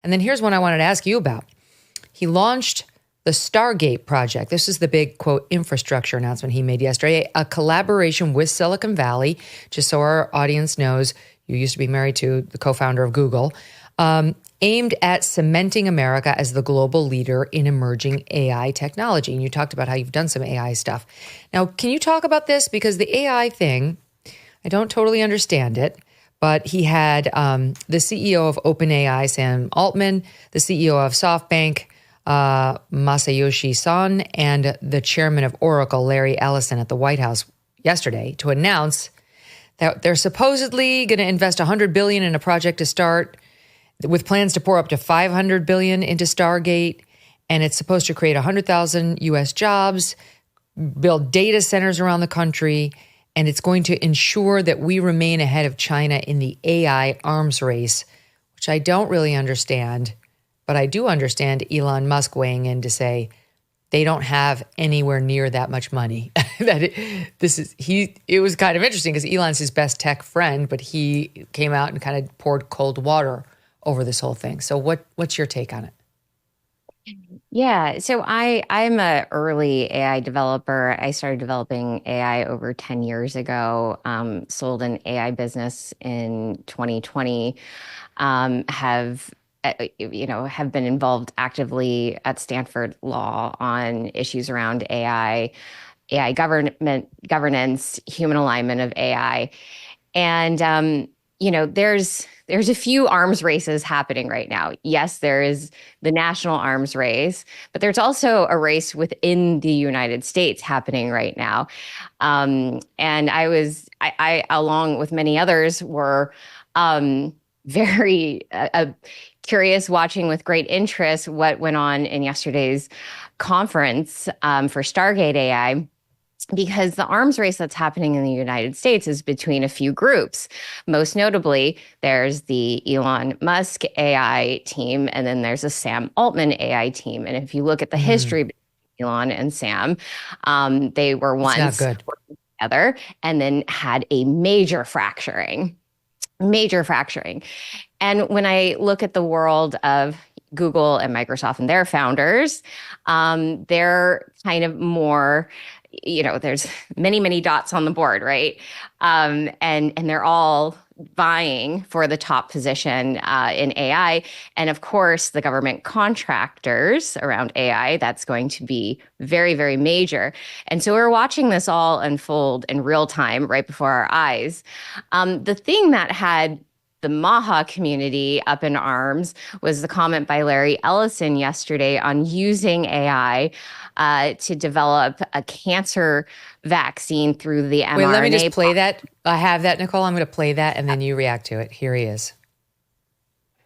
And then here's one I wanted to ask you about. He launched the Stargate project. This is the big, quote, infrastructure announcement he made yesterday, a collaboration with Silicon Valley. Just so our audience knows, you used to be married to the co-founder of Google, aimed at cementing America as the global leader in emerging AI technology. And you talked about how you've done some AI stuff. Now, can you talk about this? Because the AI thing, I don't totally understand it. But he had the CEO of OpenAI, Sam Altman, the CEO of SoftBank, Masayoshi Son, and the chairman of Oracle, Larry Ellison, at the White House yesterday to announce that they're supposedly going to invest $100 billion in a project to start with plans to pour up to $500 billion into Stargate. And it's supposed to create 100,000 U.S. jobs, build data centers around the country, and it's going to ensure that we remain ahead of China in the AI arms race, which I don't really understand. But I do understand Elon Musk weighing in to say they don't have anywhere near that much money. It was kind of interesting because Elon's his best tech friend, but he came out and kind of poured cold water over this whole thing. So what's your take on it? Yeah, so I'm a early AI developer. I started developing AI over 10 years ago. Sold an AI business in 2020. Have been involved actively at Stanford Law on issues around AI governance, human alignment of AI, and there's a few arms races happening right now. Yes, there is the national arms race, but there's also a race within the United States happening right now. And I along with many others, were very curious, watching with great interest what went on in yesterday's conference for Stargate AI. Because the arms race that's happening in the United States is between a few groups. Most notably, there's the Elon Musk AI team, and then there's a Sam Altman AI team. And if you look at the history between Elon and Sam, they were once working together and then had a major fracturing. And when I look at the world of Google and Microsoft and their founders, they're kind of more, there's many dots on the board, right? And they're all vying for the top position in AI. And of course, the government contractors around AI, that's going to be very, very major. And so we're watching this all unfold in real time right before our eyes. The thing that had the Maha community up in arms was the comment by Larry Ellison yesterday on using AI to develop a cancer vaccine through the mRNA. Wait, let me just play that. I have that, Nicole. I'm going to play that, and then you react to it. Here he is.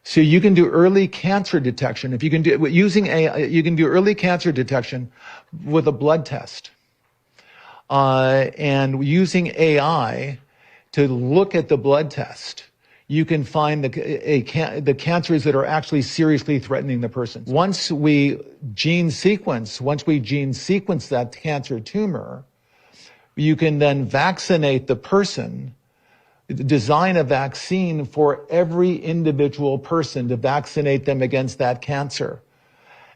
So you can do early cancer detection. If you can do using AI, you can do early cancer detection with a blood test, and using AI to look at the blood test, you can find the cancers that are actually seriously threatening the person. Once we gene sequence that cancer tumor, you can then vaccinate the person, design a vaccine for every individual person to vaccinate them against that cancer.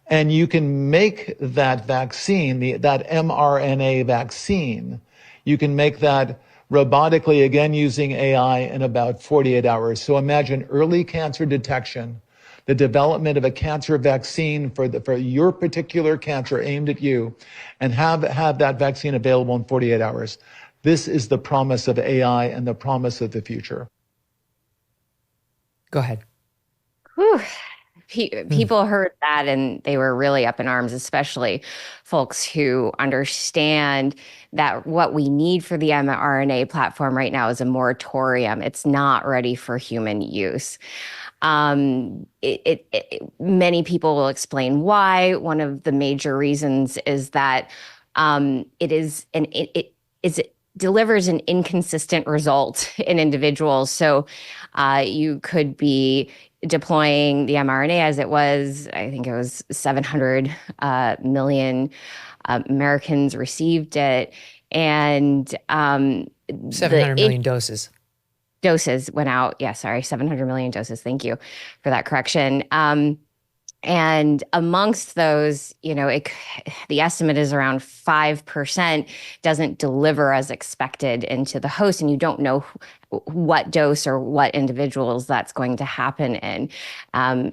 And you can make that vaccine, that mRNA vaccine, you can make that robotically, again, using AI in about 48 hours. So imagine early cancer detection, the development of a cancer vaccine for your particular cancer aimed at you, and have that vaccine available in 48 hours. This is the promise of AI and the promise of the future. Go ahead. Whew. People heard that and they were really up in arms, especially folks who understand that what we need for the mRNA platform right now is a moratorium. It's not ready for human use. Many people will explain why. One of the major reasons is that it delivers an inconsistent result in individuals. So you could be deploying the mRNA as it was, I think it was 700 million Americans received it. And 700 million doses. doses went out. Yeah, sorry, 700 million doses. Thank you for that correction. And amongst those, the estimate is around 5% doesn't deliver as expected into the host, and you don't know what dose or what individuals that's going to happen in.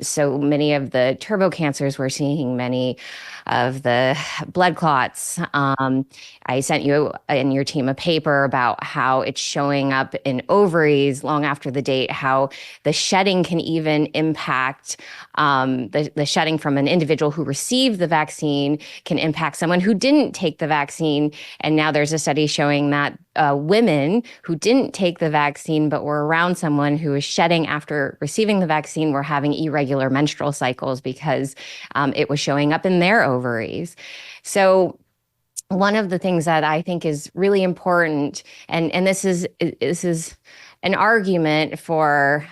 So many of the turbo cancers, we're seeing many of the blood clots. I sent you and your team a paper about how it's showing up in ovaries long after the date, how the shedding can even impact the shedding from an individual who received the vaccine can impact someone who didn't take the vaccine. And now there's a study showing that women who didn't take the vaccine but were around someone who was shedding after receiving the vaccine were having irregular menstrual cycles because it was showing up in their ovaries. So one of the things that I think is really important, and this is an argument for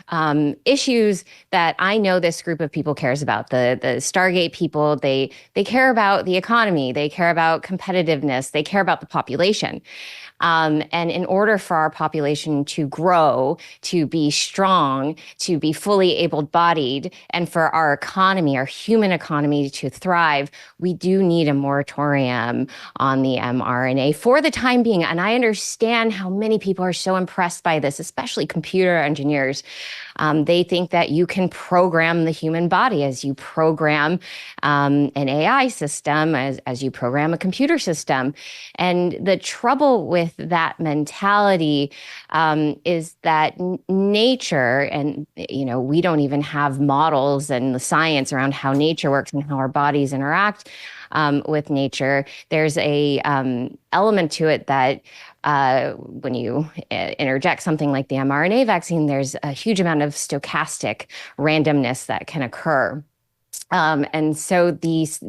issues that I know this group of people cares about. The Stargate people, they care about the economy, they care about competitiveness, they care about the population. And in order for our population to grow, to be strong, to be fully able-bodied, and for our economy, our human economy to thrive, we do need a moratorium on the mRNA for the time being. And I understand how many people are so impressed by this, especially computer engineers. They think that you can program the human body as you program an AI system, as you program a computer system. And the trouble with that mentality is that nature, and we don't even have models and the science around how nature works and how our bodies interact with nature. There's a element to it that when you interject something like the mRNA vaccine, there's a huge amount of stochastic randomness that can occur. And so these,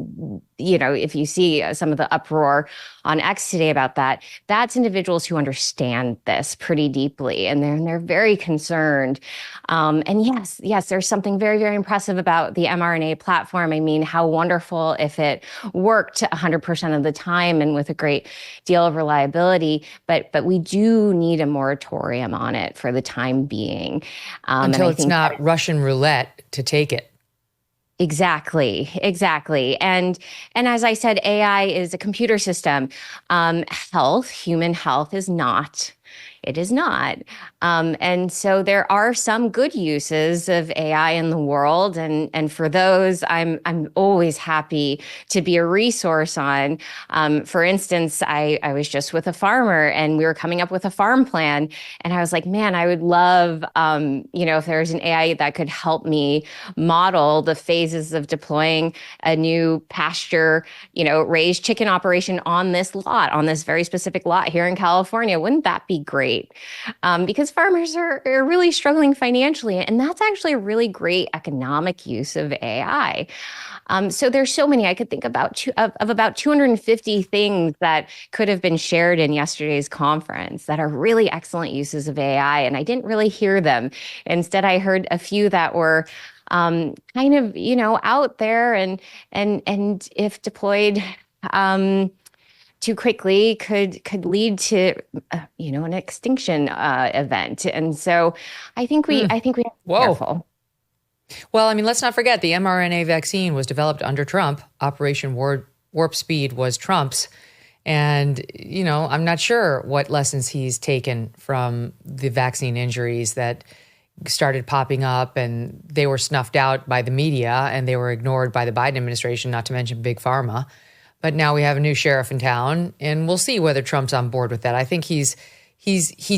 if you see some of the uproar on X today about that, that's individuals who understand this pretty deeply, and they're very concerned. And yes, there's something very, very impressive about the mRNA platform. I mean, how wonderful if it worked 100% of the time and with a great deal of reliability. But we do need a moratorium on it for the time being. Until it's not Russian roulette to take it. Exactly. And as I said, AI is a computer system. Human health is not. It is not. And so there are some good uses of AI in the world. And for those, I'm always happy to be a resource on. For instance, I was just with a farmer and we were coming up with a farm plan. And I was like, man, I would love, if there's an AI that could help me model the phases of deploying a new pasture, raised chicken operation on this lot, on this very specific lot here in California. Wouldn't that be great? Because farmers are really struggling financially, and that's actually a really great economic use of AI. So there's so many. I could think about about 250 things that could have been shared in yesterday's conference that are really excellent uses of AI, and I didn't really hear them. Instead, I heard a few that were kind of out there, and if deployed too quickly could lead to an extinction event. And so I think we have to be careful. Well, I mean, let's not forget the mRNA vaccine was developed under Trump. Operation Warp Speed was Trump's. And, I'm not sure what lessons he's taken from the vaccine injuries that started popping up, and they were snuffed out by the media and they were ignored by the Biden administration, not to mention Big Pharma. But now we have a new sheriff in town, and we'll see whether Trump's on board with that. I think he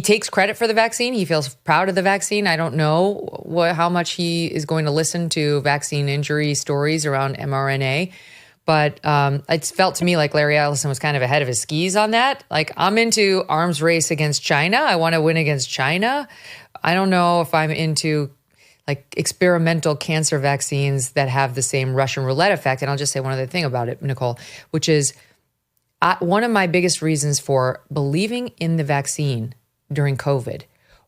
takes credit for the vaccine. He feels proud of the vaccine. I don't know how much he is going to listen to vaccine injury stories around mRNA. But it felt to me like Larry Ellison was kind of ahead of his skis on that. Like, I'm into arms race against China. I want to win against China. I don't know if I'm into experimental cancer vaccines that have the same Russian roulette effect. And I'll just say one other thing about it, Nicole, which is one of my biggest reasons for believing in the vaccine during COVID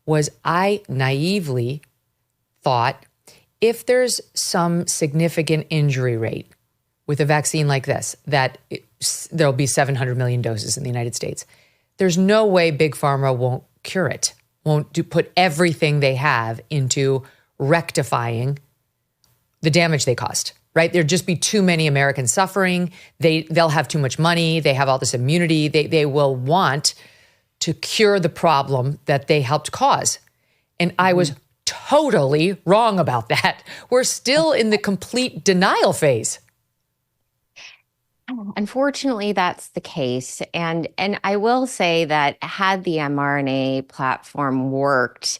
was I naively thought if there's some significant injury rate with a vaccine like this, that there'll be 700 million doses in the United States. There's no way Big Pharma won't cure it. won't put everything they have into rectifying the damage they caused, right? There'd just be too many Americans suffering. They'll have too much money. They have all this immunity. They will want to cure the problem that they helped cause. And I was totally wrong about that. We're still in the complete denial phase. Unfortunately, that's the case. And I will say that had the mRNA platform worked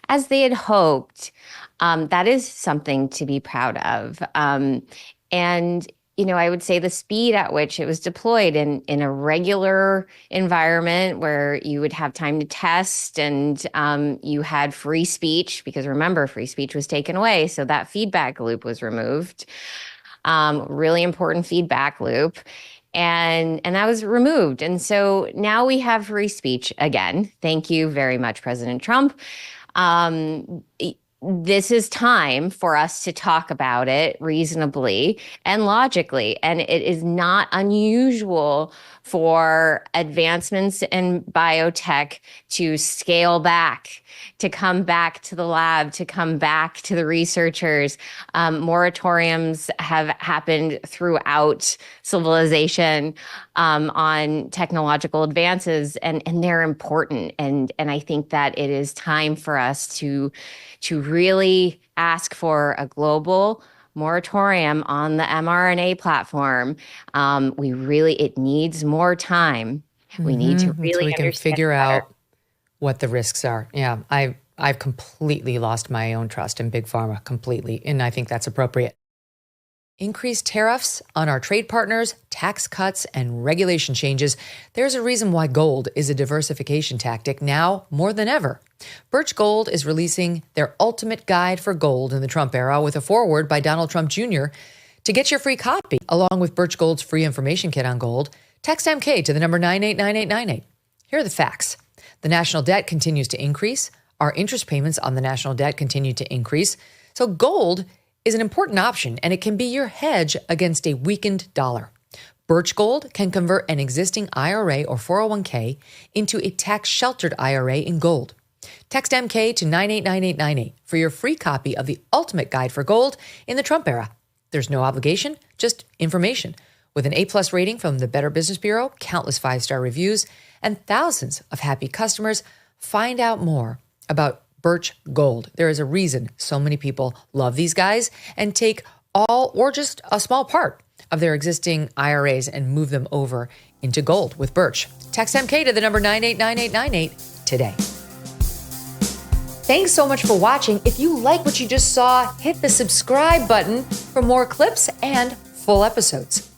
as they had hoped, that is something to be proud of. And I would say the speed at which it was deployed in a regular environment where you would have time to test and you had free speech, because remember, free speech was taken away. So that feedback loop was removed. Really important feedback loop. And that was removed. And so now we have free speech again. Thank you very much, President Trump. This is time for us to talk about it reasonably and logically. And it is not unusual for advancements in biotech to scale back, to come back to the lab, to come back to the researchers. Moratoriums have happened throughout civilization on technological advances, and they're important. And I think that it is time for us to really ask for a global moratorium on the mRNA platform. It needs more time. We need to really so we can figure better out what the risks are. Yeah, I've completely lost my own trust in Big Pharma, completely, and I think that's appropriate. Increased tariffs on our trade partners, tax cuts, and regulation changes. There's a reason why gold is a diversification tactic now more than ever. Birch Gold is releasing their ultimate guide for gold in the Trump era with a foreword by Donald Trump Jr. To get your free copy, along with Birch Gold's free information kit on gold, text MK to the number 989898. Here are the facts. The national debt continues to increase. Our interest payments on the national debt continue to increase. So gold is an important option, and it can be your hedge against a weakened dollar. Birch Gold can convert an existing IRA or 401k into a tax-sheltered IRA in gold. Text MK to 989898 for your free copy of the ultimate guide for gold in the Trump era. There's no obligation, just information. With an A+ rating from the Better Business Bureau, countless 5-star reviews, and thousands of happy customers, find out more about Birch Gold. There is a reason so many people love these guys and take all or just a small part of their existing IRAs and move them over into gold with Birch. Text MK to the number 989898 today. Thanks so much for watching. If you like what you just saw, hit the subscribe button for more clips and full episodes.